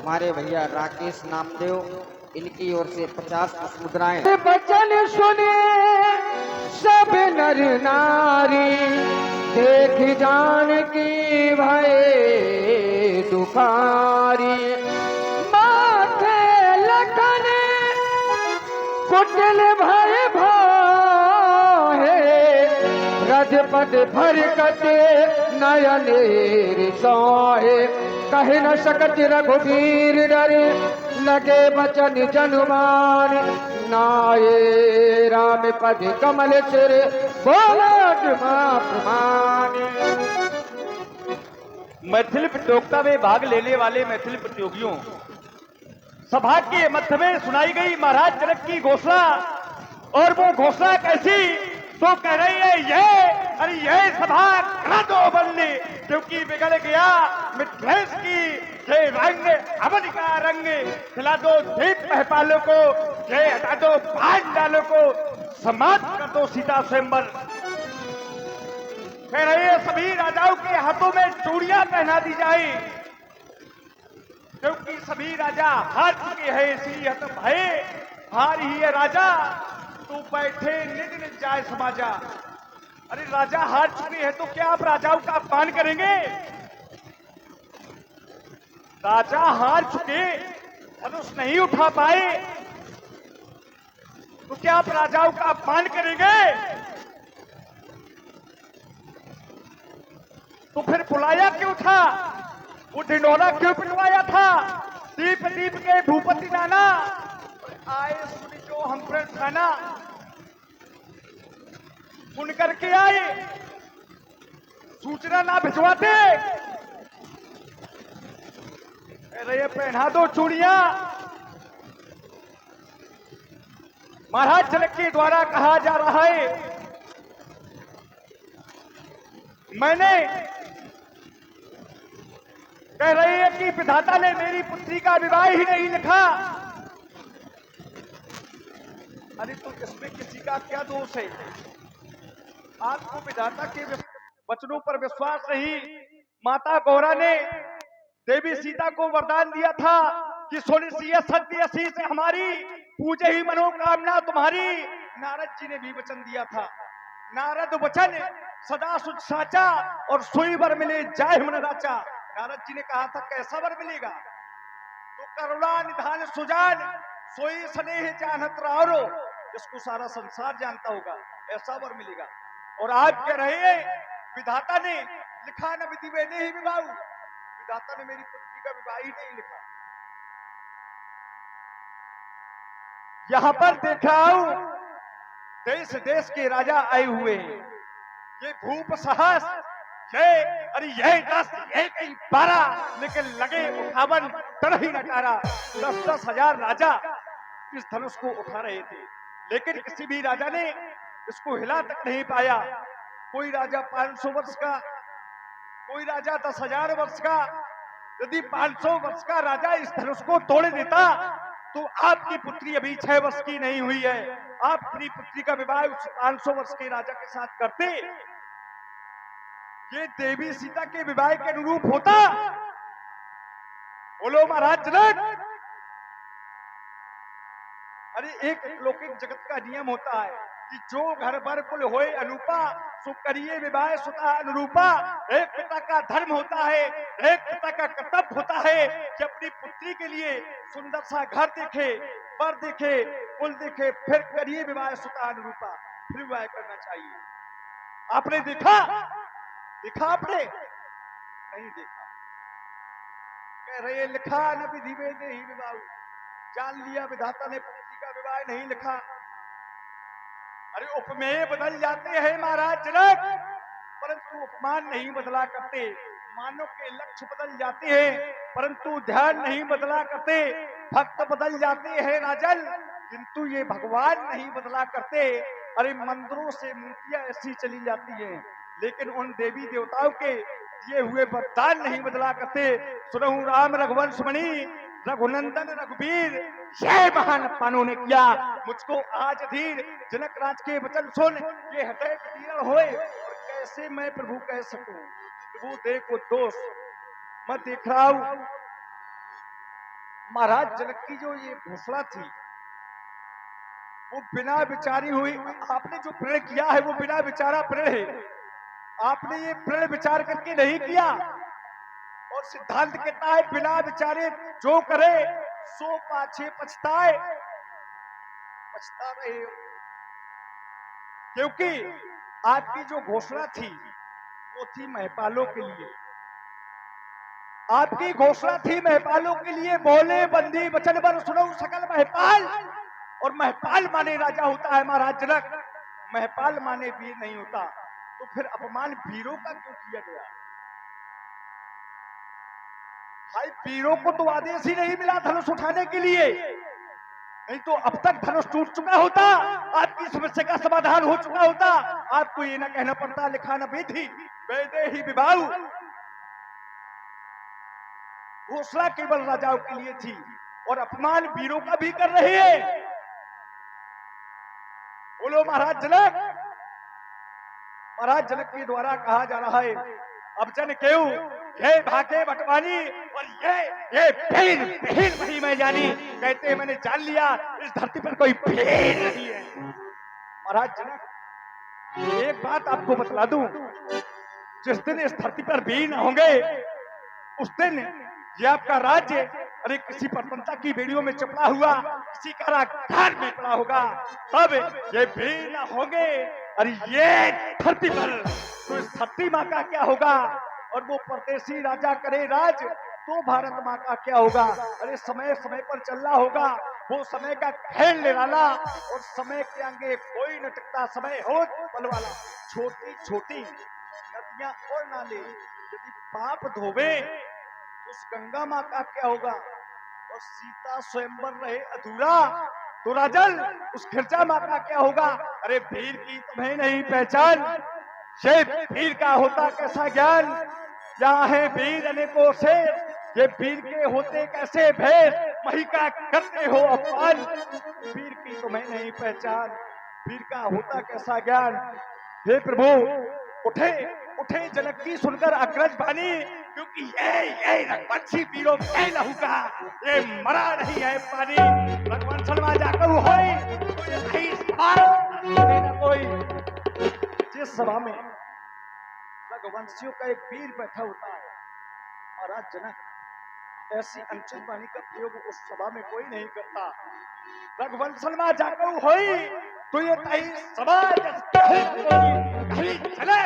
हमारे भैया राकेश नामदेव, इनकी ओर से 50 मुद्राएं। बचन सुने सब नर नारी, देख जान की भय दुखारी। माथे लखन कुटिल भय भाहे, रजपद फरकत नयनेर सोहे। कह न सकत रघुवीर डरे, लगे बचन जनुमान। नाये राम पद कमल सिर, बोला प्रमाण। मैथिली प्रतियोगिता में भाग लेने वाले मैथिली प्रतियोगियों, सभा के मध्य में सुनाई गई महाराज जनक की घोषणा। और वो घोषणा कैसी, तो कह रही है यह, अरे यह सभा करा दो बंद, क्योंकि बिगड़ गया मिथिलेश की जय रंग। अवन का रंग खिला दो दीप महपालों को, जय हटा दो बाण डालों को, समाप्त कर दो सीता स्वयंवर। कह रहे हैं सभी राजाओं के हाथों में चूड़ियां पहना दी जाए, क्योंकि सभी राजा हार चुके हैं। इसी हत भय हार ही है राजा, तू बैठे निज निज जाए समाजा। अरे राजा हार चुके हैं तो क्या आप राजाओं का अपमान करेंगे? राजा हार चुके, धनुष नहीं उठा पाए, तो क्या आप राजाओं का अपमान करेंगे? तो फिर बुलाया क्यों था? वो ढिंडोरा क्यों पिटवाया था? दीप दीप के भूपति नाना आए सुनी जो हम पर खाना, सुन करके आए, सूचना ना भिजवाते। अरे पहना दो चूड़ियां। महाराज जनक के द्वारा कहा जा रहा है, मैंने कह रही है कि विधाता ने मेरी पुत्री का विवाह ही नहीं लिखा। अरे तो इसमें किसी का क्या दोष है? आपको विधाता के वचनों पर विश्वास नहीं। माता गौरा ने देवी सीता को वरदान दिया था कि सुनिए सत्य असी से हमारी, पूजे ही मनोकामना तुम्हारी। नारद जी ने भी वचन दिया था, नारद वचन सदा सुच साचा, और सोई वर मिले जाय मन राचा। नारद जी ने कहा था कैसा वर मिलेगा? तो करुणा निधान सुजान, सोई स्नेह जानत रावरो, जिसको सारा संसार जानता होगा, ऐसा वर मिलेगा। और आप कह रहे हैं विधाता ने लिखा न विधि में ही विवाह, विधाता ने मेरी पुत्री का विवाह ही नहीं लिखा। यहां पर देख रहा हूं देश देश के राजा आए हुए हैं। ये भूप साहस, ये अरे यह 10 यह कहीं 12, लेकिन लगे उठावन डर ही नटारा। 10-10 हजार राजा इस धनुष को उठा रहे थे, लेकिन किसी भी राजा ने इसको हिला तक नहीं पाया। कोई राजा 500 वर्ष का, कोई राजा 10,000 वर्ष का। यदि 500 वर्ष का राजा इस धनुष को तोड़ देता, तो आपकी पुत्री अभी 6 वर्ष की नहीं हुई है, आप अपनी पुत्री का विवाह उस 500 वर्ष के राजा के साथ करते। ये देवी सीता के विवाह के अनुरूप होता। बोलो महाराज जनक। अरे एक लौकिक जगत का नियम होता है कि जो घर भर कुल होए अनूपा, सो करिए विवाह सुता अनुरूपा। एक पिता का धर्म होता है, एक पिता का कर्तव्य होता है कि अपनी पुत्री के लिए सुंदर सा घर देखे, वर देखे, कुल देखे, फिर करिए विवाह सुता अनुरूपा, फिर विवाह करना चाहिए। आपने देखा? देखा आपने? नहीं देखा। कह रहे लिखा न विधि में ही विवाह, जान लिया विधाता ने पुत्री का विवाह नहीं लिखा। अरे उपमेय बदल जाते हैं महाराज जनक, परंतु उपमान नहीं बदला करते। मानव के लक्ष्य बदल जाते हैं, परंतु ध्यान नहीं बदला करते। भक्त बदल जाते हैं राजन, किंतु ये भगवान नहीं बदला करते। अरे मंदिरों से मूर्तियां ऐसी चली जाती हैं, लेकिन उन देवी देवताओं के दिए हुए वरदान नहीं बदला करते। सुनहु राम रघुवंश मणि, रघुनंदन रघुवीर, जय महान पानों ने किया मुझको आज धीर। जनक राज के वचन सुन, ये हृदय विदीर्ण होए, और कैसे मैं प्रभु कह सकूं, प्रभु देखो दोष। मैं देख रहा हूं महाराज जनक की जो ये घोषणा थी वो बिना विचारी हुई। आपने जो प्रण किया है वो बिना विचारा प्रण है। आपने ये प्रण विचार करके नहीं किया। और सिद्धांत कहता है बिना विचारे जो करे सो पाछे पछताए। पछता रहे हो क्योंकि आपकी जो घोषणा थी वो थी महिपालों के लिए। आपकी घोषणा थी महिपालों के लिए, बोले बंदी वचन बर सुनो सकल महिपाल। और महिपाल माने राजा होता है महाराज जनक, महिपाल माने वीर नहीं होता। तो फिर अपमान वीरों का क्यों किया गया? भाई वीरों को तो आदेश ही नहीं मिला धनुष उठाने के लिए, नहीं तो अब तक धनुष टूट चुका होता, आपकी समस्या का समाधान हो चुका होता। आपको ये ना कहना पड़ता लिखा न विधि वैदे ही विभाऊ। घोषणा केवल राजाओं के लिए थी और अपमान वीरों का भी कर रहे हैं। बोलो महाराज जनक। महाराज जनक के द्वारा कहा जा रहा है अब जन केऊ ये भागे बटवानी और ये भीड़ भीड़ नहीं मैं जानी। कहते हैं मैंने जान लिया इस धरती पर कोई भीड़ नहीं है। महाराज जनक एक बात आपको बतला दूं, जिस दिन इस धरती पर भीड़ न होंगे उस दिन ये आपका राज्य अरे किसी परतंत्र की बेड़ियों में चपड़ा हुआ किसी कारागार में पड़ा होगा, तब ये भीड़ न होंगे। अरे ये धरती पर तो इस धरती माँ का क्या होगा? और वो परदेसी राजा करे राज तो भारत माँ का क्या होगा? अरे समय समय पर चलना होगा, वो समय का खेल निराला और समय के आगे कोई न टिकता। समय हो पल वाला। छोटी छोटी नदियां और नाले यदि पाप धोवे उस गंगा माँ का क्या होगा? और सीता स्वयंवर रहे अधूरा तो राजन उस खिरजा माँ का क्या होगा? अरे भीड़ की तुम्हें नहीं पहचान, ये भीड़ का होता कैसा ज्ञान? यहाँ है वीर अनेकों से, ये वीर के होते कैसे भेद? वही का करते हो अपमान, वीर की तुम्हें नहीं पहचान, वीर का होता कैसा ज्ञान? हे प्रभु उठे उठे जनक की सुनकर अग्रज बानी, क्योंकि ये रघुवंशी वीरों के लहू का ये मरा नहीं है पानी। भगवान सलमा जाकर होई तो ये नहीं सवाल कोई। जिस सभा में रघुवंशियों का एक वीर बैठा होता है महाराज जनक, ऐसी अनुचित वाणी का प्रयोग उस सभा में कोई नहीं करता। रघुवंशल में जाकर होई तो ये तई समाज कहीं चले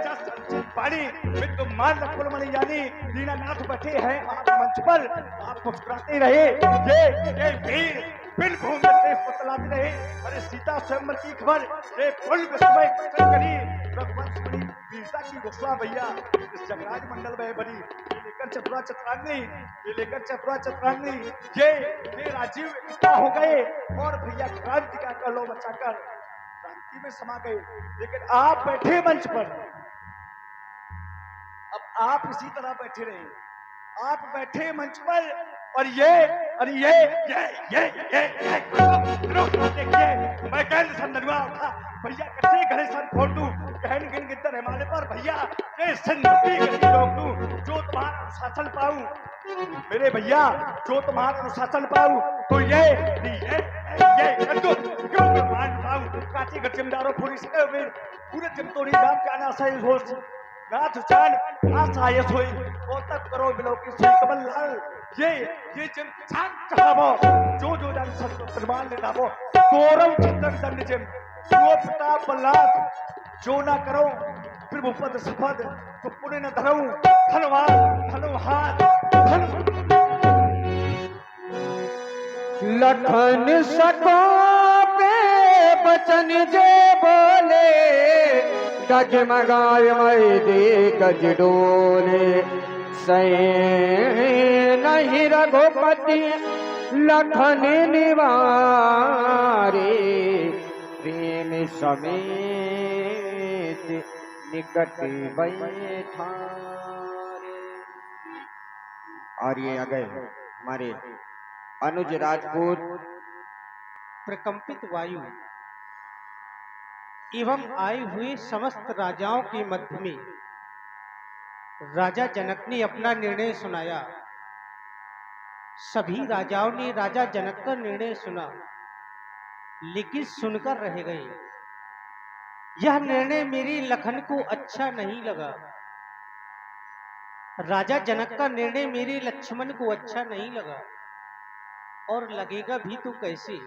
जस अनुचित वाणी विद्व मान कुलमणि यानी दीनानाथ बैठे हैं आप मंच पर, आप मुस्कुराते रहे। ये वीर बिन भूमि देश बतलाते रहे। अरे सीता स्वयंवर की खबर ये पुल विस्मय करी रघुवंश बनी वीरता की घोषणा भैया इस जगराज मंडल में बनी। ये लेकर चतुरा चतुरांगनी, ये लेकर चतुरा चतुरांगनी ये राजीव इकट्ठा हो गए और भैया क्रांति का कलो बचाकर क्रांति में समा गए। लेकिन आप बैठे मंच पर, अब आप इसी तरह बैठे रहे, आप बैठे मंच पर और ये देखिए मैं कहन संदनवा उठा भैया कैसे घरे सन फोड़ दूं, कहन गिन गिद्दर हिमालय पर भैया ये सिंधी गति रोक दूं जो तुम्हारा अनुशासन पाऊं। मेरे भैया जो तुम्हारा अनुशासन पाऊं तो ये कद्दू क्यों मान पाऊं। काटी घर जिम्मेदारों पुलिस पूरे जिम्तोड़ी नाम जाना सही होश नाथ जान आसायस हुई वो तक करो बिलो की सुई कमल लाल। ये जिम छान चाहबो जो जान सब फरमान ले दाबो गौरव छत्रक दंड जिम वो प्रताप बल्लाद जो ना करो फिर मुपद सफद तो पुणे न धरऊं धनवाद लखन सको पे बचन जे बोले डगमगाए मई दे गज डोले सहे नहीं रघुपति लखन निवारे प्रेम समेत निकट बैठारे। और ये आ गए हमारे अनुज राजपूत। प्रकंपित वायु एवं आए हुए समस्त राजाओं के मध्य में राजा जनक ने अपना निर्णय सुनाया। सभी राजाओं ने राजा जनक का निर्णय सुना, लेकिन सुनकर रह गए। यह निर्णय मेरे लखन को अच्छा नहीं लगा। राजा जनक का निर्णय मेरे लक्ष्मण को अच्छा नहीं लगा, और लगेगा भी तो कैसे,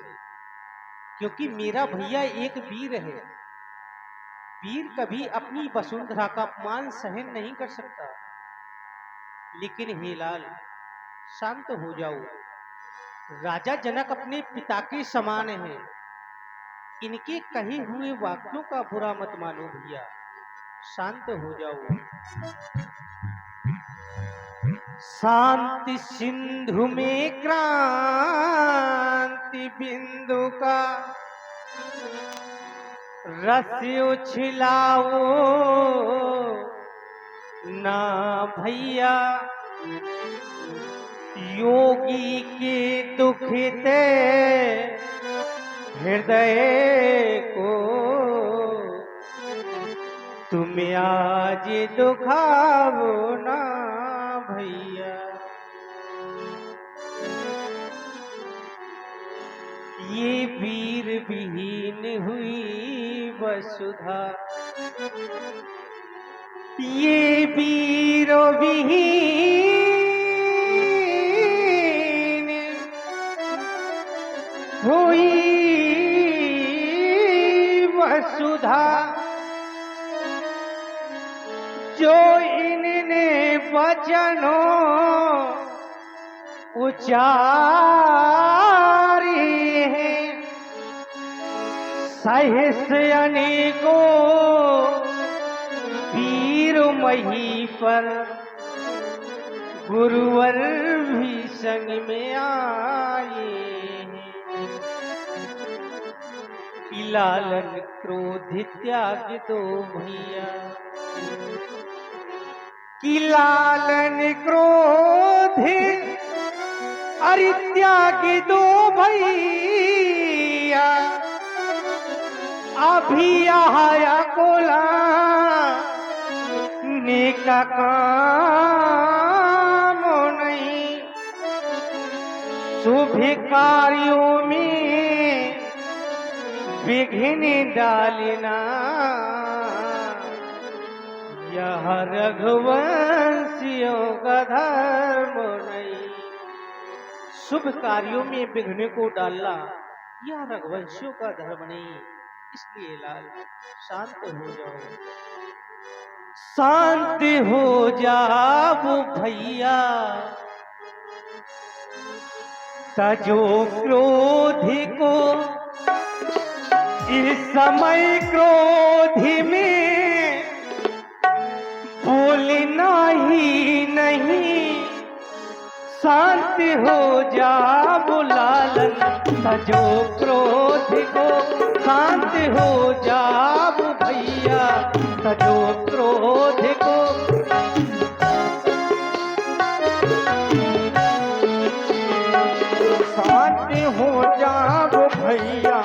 क्योंकि मेरा भैया एक वीर है। वीर कभी अपनी वसुंधरा का अपमान सहन नहीं कर सकता। लेकिन हे लाल, शांत हो जाओ। राजा जनक अपने पिता के समान हैं। इनके कहे हुए वाक्यों का बुरा मत मानो भैया, शांत हो जाओ। शांति सिंधु में क्रांति बिंदु का रस उछलाओ ना भैया। योगी के दुखते हृदय को तुम आज दुखाओ ना भैया। ये वीर विहीन हुई वसुधा, ये वीर विहीन हुई वसुधा। जो इनने वचनों उचारी है, सहस्य अनेकों वीर मही पर गुरुवर भी संग में आए हैं। लालन क्रोध त्याग दो भैया, कि लालन क्रोध अरि त्याग दो भैया। अभी आया कोला नेका काम नहीं, शुभ कार्यों में विघ्न डालना। यह रघुवंशियों का धर्म नहीं। शुभ कार्यों में विघ्न को डालना यह रघुवंशियों का धर्म नहीं। इसलिए लाल, शांत हो जाओ। शांत हो जाओ भैया, तजो क्रोध को इस समय क्रोध में बोलना ही नहीं। शांत हो जाओ लालन, तजो क्रोध को शांत हो जाओ भैया, तजो क्रोध को। शांत हो जाओ भैया,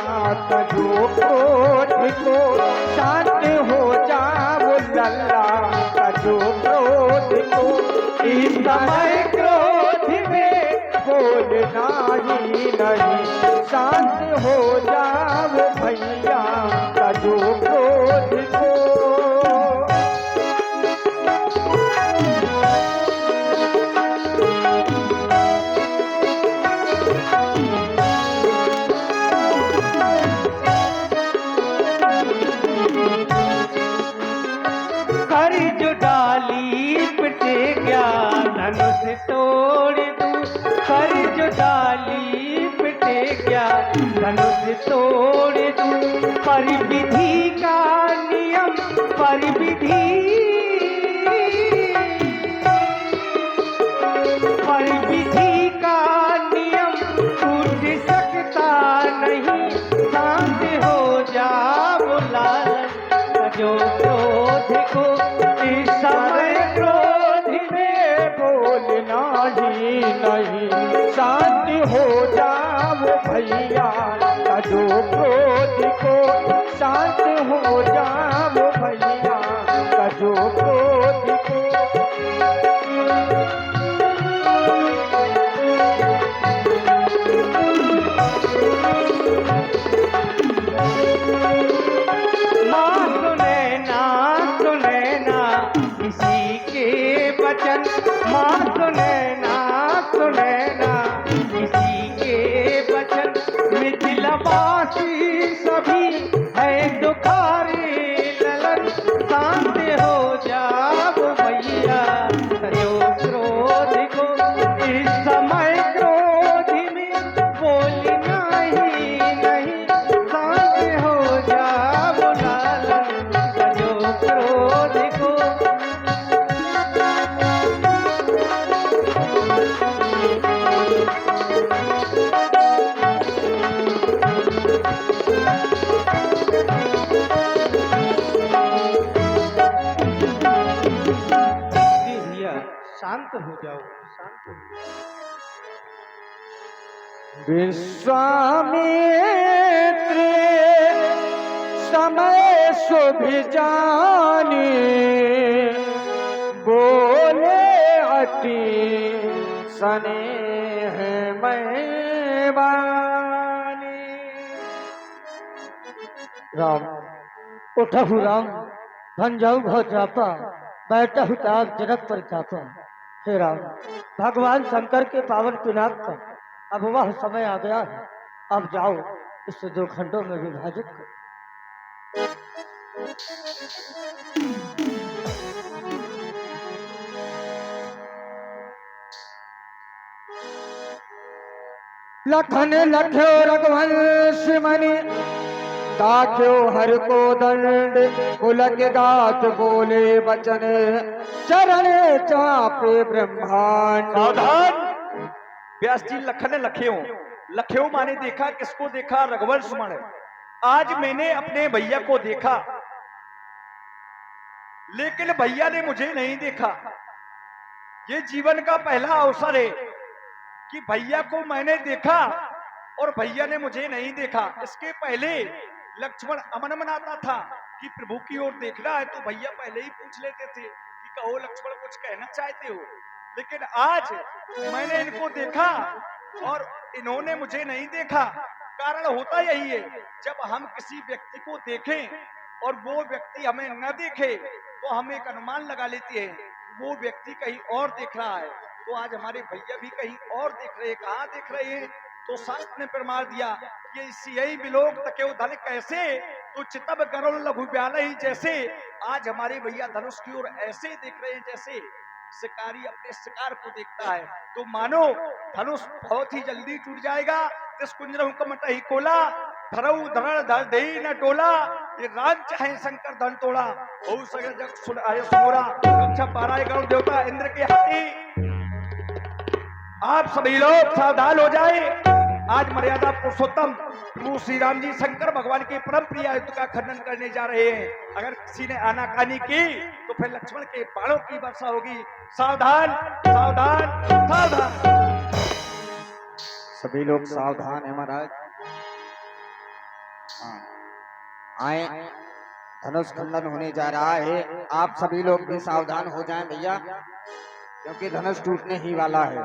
तजो क्रोध को। शांत हो जाओ लल्ला, तजो क्रोध को। इस समय क्रोध में बोलना ही नहीं। शांत हो जाओ भैया, तजो क्रोध को। धनुष तोड़ दूं, कर जो डाली पिटे क्या धनुष तोड़ दूं। पर विधि का नियम, पर विधि का नियम टूट सकता नहीं। शांत हो जाओ लालन, जो क्रोध को इस समय बोलना ही नहीं। शांत हो जाओ भैया, तजो क्रोध को। शांत हो जाओ भैया, तजो क्रोध को। बाकी सभी है दुखारी ललन, शांत हो जाओ भैया तजो क्रोध को, इस समय क्रोध में बोलना ही नहीं, शांत हो जाओ लालन तजो क्रोध को। जी भैया शांत हो जाओ, शांत हो जाओ। विश्वामित्र समय शुभ जानी, बोले अति स्नेह मैं बानी। राम उठहु राम, धन जाऊ भव जापा, बैठहु ताप जनक परितापा। हे राम, भगवान शंकर के पावन पिनाक का अब वह समय आ गया है, अब जाओ इसे 2 खंडों में विभाजित करो। लखन लख्यो रघुवंश मणि, ताक्यो हर को दंड, पुलक गात बोले बचन, चरण चापे ब्रह्मांड। सावधान। व्यास जी लखन लख्यो, लख्यो माने देखा, किसको देखा? रघुवंश माने। आज मैंने अपने भैया को देखा, लेकिन भैया ने मुझे नहीं देखा। ये जीवन का पहला अवसर है कि भैया को मैंने देखा और भैया ने मुझे नहीं देखा। इसके पहले लक्ष्मण अमन मनाता था कि प्रभु की ओर देखना है तो भैया पहले ही पूछ लेते थे कि कहो लक्ष्मण कुछ कहना चाहते हो। लेकिन आज मैंने इनको देखा और इन्होंने मुझे नहीं देखा। कारण होता यही है, जब हम किसी व्यक्ति को देखें और वो व्यक्ति हमें न देखे तो हम एक अनुमान लगा लेते हैं वो व्यक्ति कहीं और देख रहा है। तो आज हमारे भैया भी कहीं और देख रहे हैं। कहाँ देख रहे हैं? तो शास्त्र ने प्रमाण दिया कि यही विलोक तकेउ धन कैसे, तो चितब गरुड़ लघु ब्याल ही जैसे। आज हमारे भैया धनुष की ओर ऐसे देख रहे हैं जैसे शिकारी अपने शिकार को देखता है। तो मानो धनुष बहुत ही जल्दी टूट जाएगा। तिस कुंजरहु कमट ही कोला, धरऊ धरण धर दे न टोला, ये राम चाहे शंकर धन तोड़ा। बहु सगर जग सुन आए सुनोरा, रक्षा पाराए गरुड़ देवता इंद्र के हाथी। आप सभी लोग सावधान हो जाए। आज मर्यादा पुरुषोत्तम प्रभु श्री राम जी शंकर भगवान के परम प्रिय युद्ध का खंडन करने जा रहे हैं। अगर किसी ने आनाकानी की तो फिर लक्ष्मण के बाणों की वर्षा होगी। सावधान सावधान सावधान। सभी लोग सावधान है महाराज। हाँ, आए, धनुष खंडन होने जा रहा है। आप सभी लोग भी सावधान हो जाएं भैया, क्योंकि धनुष टूटने ही वाला है।